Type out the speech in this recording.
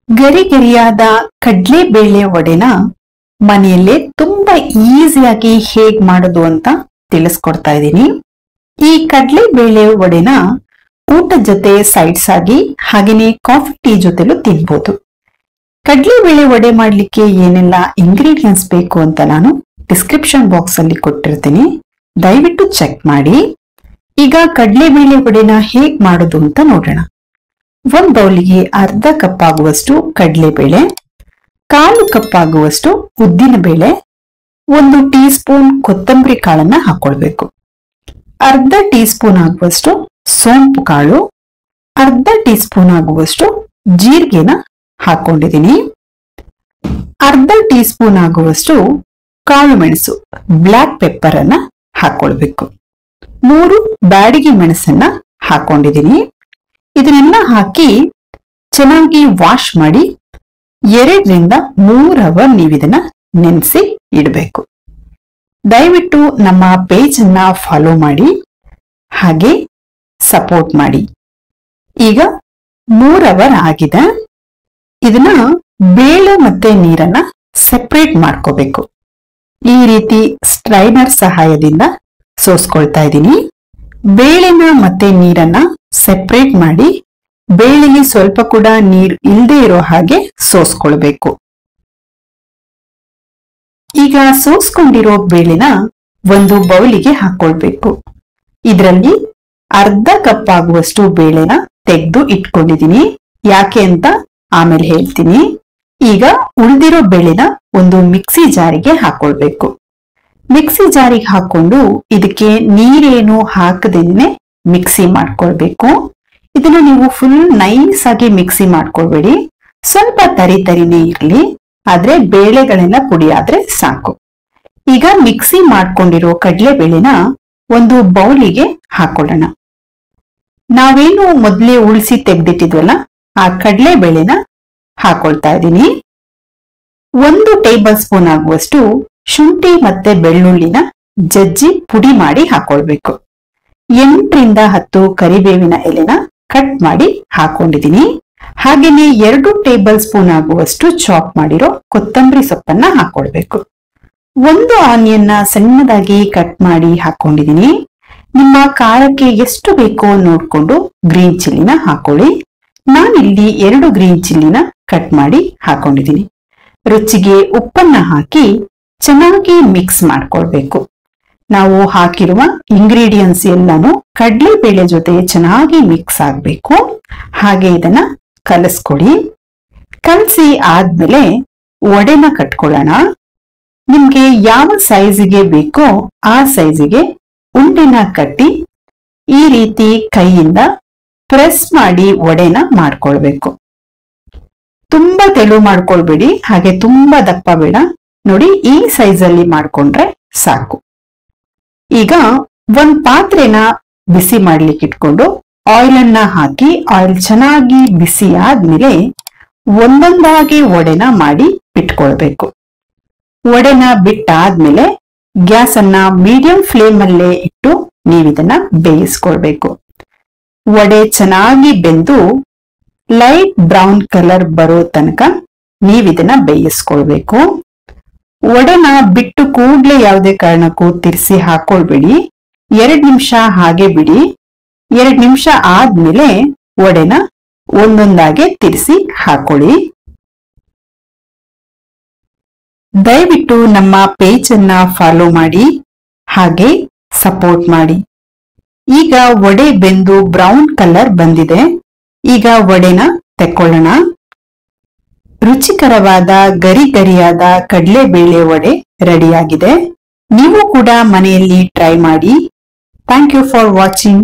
ಗರಿ ಗರಿಯಾದ ಕಡ್ಲೆಬೇಳೆ ವಡೆನ ಮನೆಯಲ್ಲೇ ತುಂಬಾ ಈಸಿಯಾಗಿ ಹೇಗ್ ಮಾಡೋದು ಅಂತ ತಿಳಿಸ್ಕೊಡ್ತಾ ಇದ್ದೀನಿ. ಈ ಕಡ್ಲೆಬೇಳೆ ವಡೆನ ಊಟದ ಜೊತೆ ಸೈಡ್ಸ್ ಆಗಿ ಹಾಗೇನೆ ಕಾಫಿ ಟೀ ಜೊತೆಲೂ ತಿನ್ಬೋದು. ಕಡ್ಲೆಬೇಳೆ ವಡೆ ಮಾಡ್ಲಿಕ್ಕೆ ಏನೆಲ್ಲ ಇಂಗ್ರೀಡಿಯೆಂಟ್ಸ್ ಬೇಕು ಅಂತ ನಾನು ಡಿಸ್ಕ್ರಿಪ್ಷನ್ ಬಾಕ್ಸ್ ಅಲ್ಲಿ ಕೊಟ್ಟಿರ್ತೀನಿ, ದಯವಿಟ್ಟು ಚೆಕ್ ಮಾಡಿ. ಈಗ ಕಡ್ಲೆಬೇಳೆ ವಡೆನ ಹೇಗ್ ಮಾಡೋದು ಅಂತ ನೋಡೋಣ. ಒಂದ್ ಬೌಲಿಗೆ ಅರ್ಧ ಕಪ್ ಆಗುವಷ್ಟು ಕಡಲೆಬೇಳೆ, 1/4 ಕಪ್ ಆಗುವಷ್ಟು ಉದ್ದಿನ ಬೇಳೆ, 1 ಟೀ ಸ್ಪೂನ್ ಕೊತ್ತಂಬರಿ ಕಾಳನ್ನ ಹಾಕೊಳ್ಬೇಕು. ಅರ್ಧ ಟೀ ಸ್ಪೂನ್ ಆಗುವಷ್ಟು ಸೋಂಪು ಕಾಳು, ಅರ್ಧ ಟೀ ಸ್ಪೂನ್ ಆಗುವಷ್ಟು ಜೀರಿಗೆನ ಹಾಕೊಂಡಿದೀನಿ. ಅರ್ಧ ಟೀ ಸ್ಪೂನ್ ಆಗುವಷ್ಟು ಕಾಳು ಮೆಣಸು ಬ್ಲಾಕ್ ಪೆಪ್ಪರ್ ಅನ್ನ ಹಾಕೊಳ್ಬೇಕು. 3 ಬ್ಯಾಡಗಿ ಮೆಣಸನ್ನ ಹಾಕೊಂಡಿದೀನಿ. ಇದನ್ನೆಲ್ಲ ಹಾಕಿ ಚೆನ್ನಾಗಿ ವಾಶ್ ಮಾಡಿ 2 ರಿಂದ 3 ಅವರ್ ನೀವಿದನ್ನ ನೆನೆಸಿ ಇಡಬೇಕು. ದಯವಿಟ್ಟು ನಮ್ಮ ಪೇಜ್ ಅನ್ನ ಫಾಲೋ ಮಾಡಿ, ಹಾಗೆ ಸಪೋರ್ಟ್ ಮಾಡಿ. ಈಗ 3 ಅವರ್ ಆಗಿದೆ. ಇದನ್ನ ಬೇಳೆ ಮತ್ತೆ ನೀರನ್ನ ಸೆಪರೇಟ್ ಮಾಡ್ಕೋಬೇಕು. ಈ ರೀತಿ ಸ್ಟ್ರೈನರ್ ಸಹಾಯದಿಂದ ಸೋಸ್ಕೊಳ್ತಾ ಇದ್ದೀನಿ. ಬೇಳೆನ ಮತ್ತೆ ನೀರನ್ನ ಸೆಪರೇಟ್ ಮಾಡಿ ಬೇಳೆಗೆ ಸ್ವಲ್ಪ ಕೂಡ ನೀರು ಇಲ್ಲದೆ ಇರೋ ಹಾಗೆ ಸೋಸ್ಕೊಳ್ಬೇಕು. ಈಗ ಸೋಸ್ಕೊಂಡಿರೋ ಬೇಳೆನ ಒಂದು ಬೌಲಿಗೆ ಹಾಕೊಳ್ಬೇಕು. ಇದರಲ್ಲಿ ಅರ್ಧ ಕಪ್ ಆಗುವಷ್ಟು ಬೇಳೆನ ತೆಗೆದು ಇಟ್ಕೊಂಡಿದೀನಿ. ಯಾಕೆ ಅಂತ ಆಮೇಲೆ ಹೇಳ್ತೀನಿ. ಈಗ ಉಳಿದಿರೋ ಬೇಳೆನ ಒಂದು ಮಿಕ್ಸಿ ಜಾರಿಗೆ ಹಾಕೊಳ್ಬೇಕು. ಮಿಕ್ಸಿ ಜಾರಿಗೆ ಹಾಕೊಂಡು ಇದಕ್ಕೆ ನೀರೇನು ಹಾಕದೇನೆ ಮಿಕ್ಸಿ ಮಾಡ್ಕೊಳ್ಬೇಕು. ಇದನ್ನ ನೀವು ಫುಲ್ ನೈಸ್ ಆಗಿ ಮಿಕ್ಸಿ ಮಾಡ್ಕೊಳ್ಬೇಡಿ, ಸ್ವಲ್ಪ ತರಿ ತರಿನೇ ಇರ್ಲಿ, ಆದ್ರೆ ಬೇಳೆಗಳೆಲ್ಲ ಪುಡಿ ಆದ್ರೆ ಸಾಕು. ಈಗ ಮಿಕ್ಸಿ ಮಾಡ್ಕೊಂಡಿರೋ ಕಡಲೆಬೇಳೆನ ಒಂದು ಬೌಲಿಗೆ ಹಾಕೊಳ್ಳೋಣ. ನಾವೇನು ಮೊದಲೇ ಉಳಿಸಿ ತೆಗ್ದಿಟ್ಟಿದ್ವಲ್ಲ ಆ ಕಡಲೆಬೇಳೆನ ಹಾಕೊಳ್ತಾ ಇದ್ದೀನಿ. 1 ಟೇಬಲ್ ಸ್ಪೂನ್ ಆಗುವಷ್ಟು ಶುಂಠಿ ಮತ್ತೆ ಬೆಳ್ಳುಳ್ಳಿನ ಜಜ್ಜಿ ಪುಡಿ ಮಾಡಿ ಹಾಕೊಳ್ಬೇಕು. 8 ರಿಂದ 10 ಕರಿಬೇವಿನ ಎಲೆನ ಕಟ್ ಮಾಡಿ ಹಾಕೊಂಡಿದೀನಿ. ಹಾಗೇನೆ 2 ಟೇಬಲ್ ಸ್ಪೂನ್ ಆಗುವಷ್ಟು ಚಾಪ್ ಮಾಡಿರೋ ಕೊತ್ತಂಬರಿ ಸೊಪ್ಪನ್ನ ಹಾಕೊಳ್ಬೇಕು. 1 ಆನಿಯನ್ನ ಸಣ್ಣದಾಗಿ ಕಟ್ ಮಾಡಿ ಹಾಕೊಂಡಿದೀನಿ. ನಿಮ್ಮ ಖಾರಕ್ಕೆ ಎಷ್ಟು ಬೇಕೋ ನೋಡ್ಕೊಂಡು ಗ್ರೀನ್ ಚಿಲ್ಲಿನ ಹಾಕೊಳ್ಳಿ. ನಾನಿಲ್ಲಿ 2 ಗ್ರೀನ್ ಚಿಲ್ಲಿನ ಕಟ್ ಮಾಡಿ ಹಾಕೊಂಡಿದೀನಿ. ರುಚಿಗೆ ಉಪ್ಪನ್ನ ಹಾಕಿ ಚೆನ್ನಾಗಿ ಮಿಕ್ಸ್ ಮಾಡ್ಕೊಳ್ಬೇಕು. ನಾವು ಹಾಕಿರುವ ಇಂಗ್ರೀಡಿಯೆಂಟ್ಸ್ ಎಲ್ಲಾನು ಕಡಲೆಬೇಳೆ ಜೊತೆ ಚೆನ್ನಾಗಿ ಮಿಕ್ಸ್ ಆಗ್ಬೇಕು. ಹಾಗೆ ಇದನ್ನ ಕಲಸ್ಕೊಡಿ. ಕಲಸಿ ಆದ್ಮೇಲೆ ವಡೆನ ಕಟ್ಕೊಳ್ಳೋಣ. ನಿಮ್ಗೆ ಯಾವ ಸೈಜಿಗೆ ಬೇಕೋ ಆ ಸೈಜಿಗೆ ಉಂಡೆನ ಕಟ್ಟಿ ಈ ರೀತಿ ಕೈಯಿಂದ ಪ್ರೆಸ್ ಮಾಡಿ ವಡೆನ ಮಾಡ್ಕೊಳ್ಬೇಕು. ತುಂಬಾ ತೆಳು ಮಾಡ್ಕೊಳ್ಬೇಡಿ, ಹಾಗೆ ತುಂಬಾ ದಪ್ಪ ಬೇಡ. ನೋಡಿ, ಈ ಸೈಜ್ ಅಲ್ಲಿ ಮಾಡ್ಕೊಂಡ್ರೆ ಸಾಕು. ಈಗ ಒಂದ್ ಪಾತ್ರೆನ ಬಿಸಿ ಮಾಡ್ಲಿಕ್ಕೆ ಇಟ್ಕೊಂಡು ಆಯಿಲ್ ಅನ್ನ ಹಾಕಿ ಆಯಿಲ್ ಚೆನ್ನಾಗಿ ಬಿಸಿ ಆದ್ಮೇಲೆ ಒಂದೊಂದಾಗಿ ವಡೆನ ಮಾಡಿ ಬಿಟ್ಕೊಳ್ಬೇಕು. ವಡೆನ ಬಿಟ್ಟಾದ್ಮೇಲೆ ಗ್ಯಾಸ್ ಅನ್ನ ಮೀಡಿಯಂ ಫ್ಲೇಮ್ ಅಲ್ಲೇ ಇಟ್ಟು ನೀವಿದನ್ನ ಬೇಯಿಸ್ಕೊಳ್ಬೇಕು. ವಡೆ ಚೆನ್ನಾಗಿ ಬೆಂದು ಲೈಟ್ ಬ್ರೌನ್ ಕಲರ್ ಬರೋ ತನಕ ನೀವಿದನ್ನ ಬೇಯಿಸ್ಕೊಳ್ಬೇಕು. ವಡೆನ ಬಿಟ್ಟು ಕೂಡ್ಲೆ ಯಾವುದೇ ಕಾರಣಕ್ಕೂ ತಿರ್ಸಿ ಹಾಕೊಳ್ಬೇಡಿ. 2 ನಿಮಿಷ ಹಾಗೆ ಬಿಡಿ. 2 ನಿಮಿಷ ಆದ್ಮೇಲೆ ವಡೆನ ಒಂದೊಂದಾಗೆ ತಿರ್ಸಿ ಹಾಕೊಳ್ಳಿ. ದಯವಿಟ್ಟು ನಮ್ಮ ಪೇಜ್ ಅನ್ನ ಫಾಲೋ ಮಾಡಿ, ಹಾಗೆ ಸಪೋರ್ಟ್ ಮಾಡಿ. ಈಗ ವಡೆ ಬೆಂದು ಬ್ರೌನ್ ಕಲರ್ ಬಂದಿದೆ. ಈಗ ವಡೆನ ತೆಕ್ಕೊಳ್ಳೋಣ. ರುಚಿಕರವಾದ ಗರಿ ಗರಿಯಾದ ಕಡಲೆಬೇಳೆ ವಡೆ ರೆಡಿಯಾಗಿದೆ. ನೀವು ಕೂಡ ಮನೆಯಲ್ಲಿ ಟ್ರೈ ಮಾಡಿ. Thank you for watching.